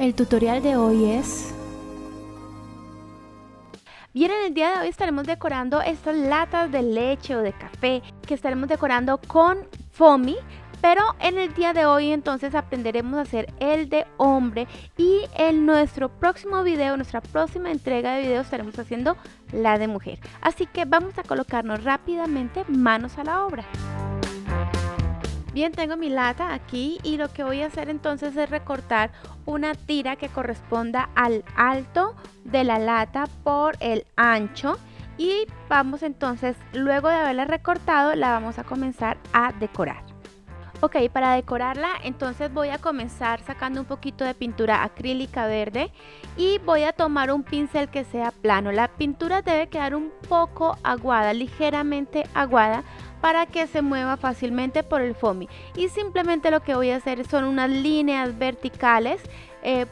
El tutorial de hoy es... Bien, en el día de hoy estaremos decorando estas latas de leche o de café que estaremos decorando con foamy, pero en el día de hoy entonces aprenderemos a hacer el de hombre y en nuestro próximo video, nuestra próxima entrega de video estaremos haciendo la de mujer. Así que vamos a colocarnos rápidamente manos a la obra. Bien, tengo mi lata aquí y lo que voy a hacer entonces es recortar una tira que corresponda al alto de la lata por el ancho y vamos entonces, luego de haberla recortado, la vamos a comenzar a decorar. Ok, para decorarla entonces voy a comenzar sacando un poquito de pintura acrílica verde y voy a tomar un pincel que sea plano. La pintura debe quedar un poco aguada, ligeramente aguada, para que se mueva fácilmente por el foamy, y simplemente lo que voy a hacer son unas líneas verticales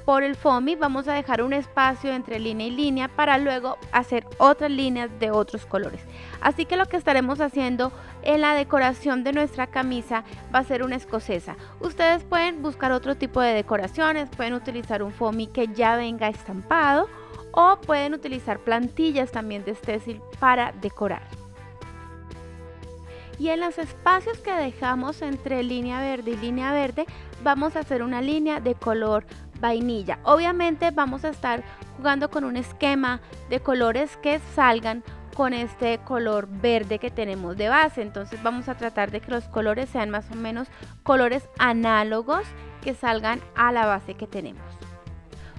por el foamy. Vamos a dejar un espacio entre línea y línea para luego hacer otras líneas de otros colores. Así que lo que estaremos haciendo en la decoración de nuestra camisa va a ser una escocesa. Ustedes pueden buscar otro tipo de decoraciones, pueden utilizar un foamy que ya venga estampado o pueden utilizar plantillas también de stencil para decorar. Y en los espacios que dejamos entre línea verde y línea verde vamos a hacer una línea de color vainilla. Obviamente vamos a estar jugando con un esquema de colores que salgan con este color verde que tenemos de base. Entonces vamos a tratar de que los colores sean más o menos colores análogos que salgan a la base que tenemos.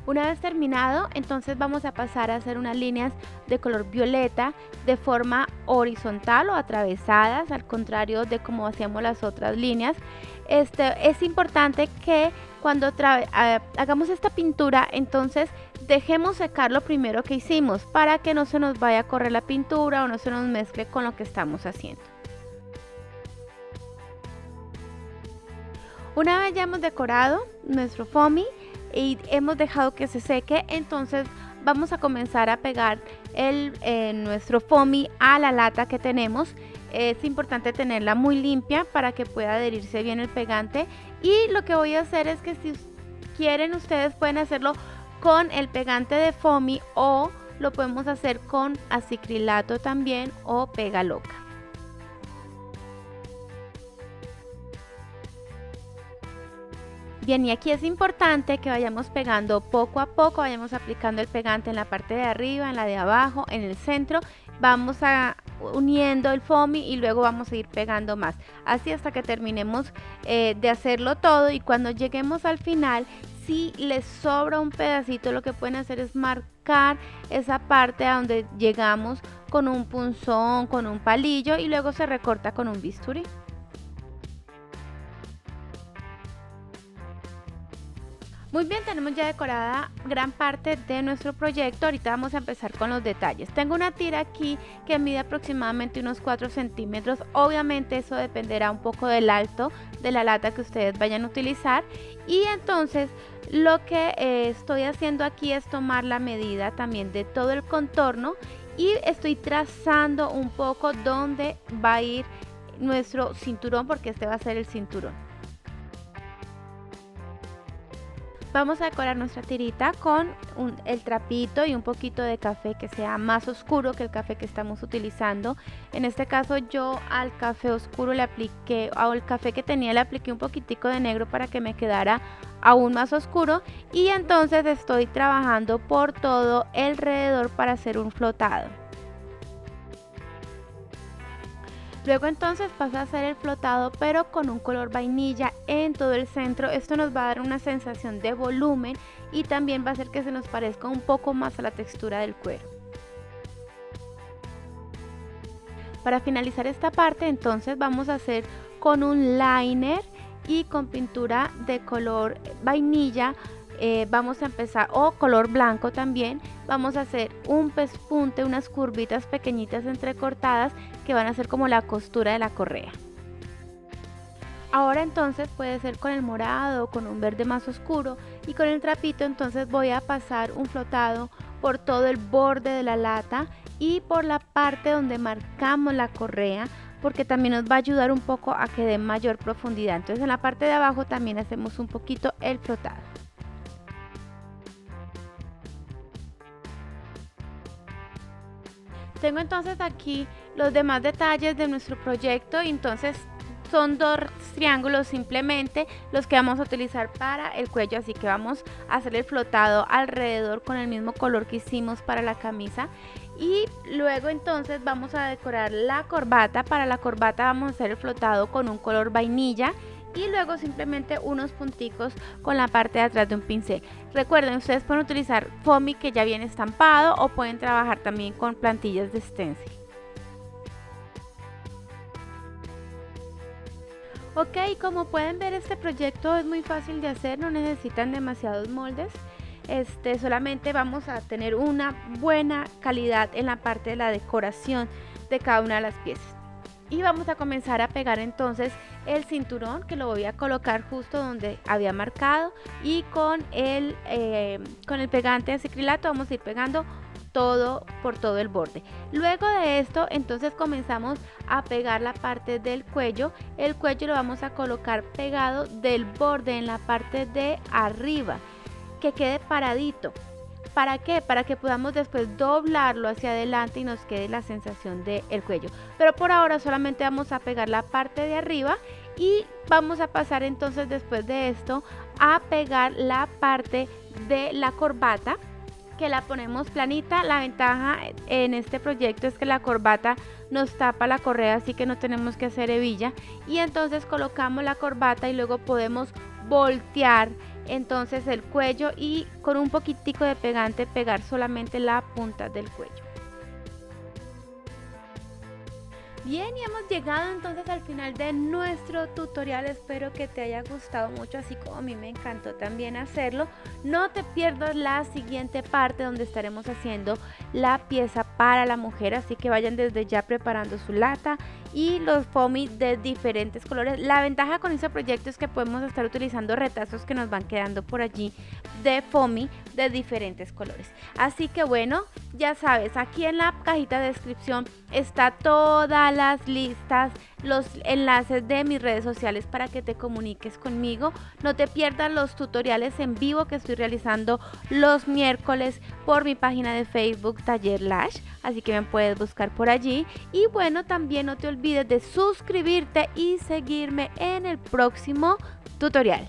Una vez terminado, entonces vamos a pasar a hacer unas líneas de color violeta de forma horizontal o atravesadas, al contrario de como hacíamos las otras líneas. Es importante que cuando hagamos esta pintura, entonces dejemos secar lo primero que hicimos para que no se nos vaya a correr la pintura o no se nos mezcle con lo que estamos haciendo. Una vez ya hemos decorado nuestro foamy y hemos dejado que se seque, entonces vamos a comenzar a pegar nuestro foamy a la lata que tenemos. Es importante tenerla muy limpia para que pueda adherirse bien el pegante, y lo que voy a hacer es que si quieren ustedes pueden hacerlo con el pegante de foamy o lo podemos hacer con acicrilato también o pega loca. Bien, y aquí es importante que vayamos pegando poco a poco, vayamos aplicando el pegante en la parte de arriba, en la de abajo, en el centro. Vamos uniendo el foamy y luego vamos a ir pegando más, así hasta que terminemos de hacerlo todo. Y cuando lleguemos al final, si les sobra un pedacito, lo que pueden hacer es marcar esa parte a donde llegamos con un punzón, con un palillo, y luego se recorta con un bisturí. Muy bien, tenemos ya decorada gran parte de nuestro proyecto. Ahorita vamos a empezar con los detalles. Tengo una tira aquí que mide aproximadamente unos 4 centímetros. Obviamente eso dependerá un poco del alto de la lata que ustedes vayan a utilizar. Y entonces lo que estoy haciendo aquí es tomar la medida también de todo el contorno y estoy trazando un poco dónde va a ir nuestro cinturón, porque este va a ser el cinturón. Vamos a decorar nuestra tirita con el trapito y un poquito de café que sea más oscuro que el café que estamos utilizando. En este caso yo al café oscuro le apliqué, al café que tenía le apliqué un poquitico de negro para que me quedara aún más oscuro, y entonces estoy trabajando por todo alrededor para hacer un flotado. Luego entonces paso a hacer el flotado pero con un color vainilla en todo el centro. Esto nos va a dar una sensación de volumen y también va a hacer que se nos parezca un poco más a la textura del cuero. Para finalizar esta parte entonces vamos a hacer con un liner y con pintura de color vainilla. Vamos a empezar, o color blanco también, vamos a hacer un pespunte, unas curvitas pequeñitas entrecortadas que van a ser como la costura de la correa. Ahora entonces puede ser con el morado o con un verde más oscuro, y con el trapito entonces voy a pasar un flotado por todo el borde de la lata y por la parte donde marcamos la correa, porque también nos va a ayudar un poco a que dé mayor profundidad. Entonces en la parte de abajo también hacemos un poquito el flotado. Tengo entonces aquí los demás detalles de nuestro proyecto, y entonces son 2 triángulos simplemente los que vamos a utilizar para el cuello, así que vamos a hacer el flotado alrededor con el mismo color que hicimos para la camisa. Y luego entonces vamos a decorar la corbata. Para la corbata vamos a hacer el flotado con un color vainilla y luego simplemente unos punticos con la parte de atrás de un pincel. Recuerden, ustedes pueden utilizar foamy que ya viene estampado o pueden trabajar también con plantillas de stencil. Ok, como pueden ver, este proyecto es muy fácil de hacer, no necesitan demasiados moldes. Solamente vamos a tener una buena calidad en la parte de la decoración de cada una de las piezas. Y vamos a comenzar a pegar entonces el cinturón, que lo voy a colocar justo donde había marcado, y con el pegante de acrilato vamos a ir pegando todo por todo el borde. Luego de esto entonces comenzamos a pegar la parte del cuello. El cuello lo vamos a colocar pegado del borde en la parte de arriba, que quede paradito. ¿Para qué? Para que podamos después doblarlo hacia adelante y nos quede la sensación del cuello. Pero por ahora solamente vamos a pegar la parte de arriba, y vamos a pasar entonces después de esto a pegar la parte de la corbata, que la ponemos planita. La ventaja en este proyecto es que la corbata nos tapa la correa, así que no tenemos que hacer hebilla, y entonces colocamos la corbata y luego podemos voltear entonces el cuello y con un poquitico de pegante pegar solamente la punta del cuello. Bien, y hemos llegado entonces al final de nuestro tutorial. Espero que te haya gustado mucho, así como a mí me encantó también hacerlo. No te pierdas la siguiente parte, donde estaremos haciendo la pieza para la mujer, así que vayan desde ya preparando su lata y los foamy de diferentes colores. La ventaja con este proyecto es que podemos estar utilizando retazos que nos van quedando por allí de foamy de diferentes colores. Así que bueno, ya sabes, aquí en la cajita de descripción está todas las listas, los enlaces de mis redes sociales para que te comuniques conmigo. No te pierdas los tutoriales en vivo que estoy realizando los miércoles por mi página de Facebook Taller Lash, así que me puedes buscar por allí. Y bueno, también no te olvides de suscribirte y seguirme en el próximo tutorial.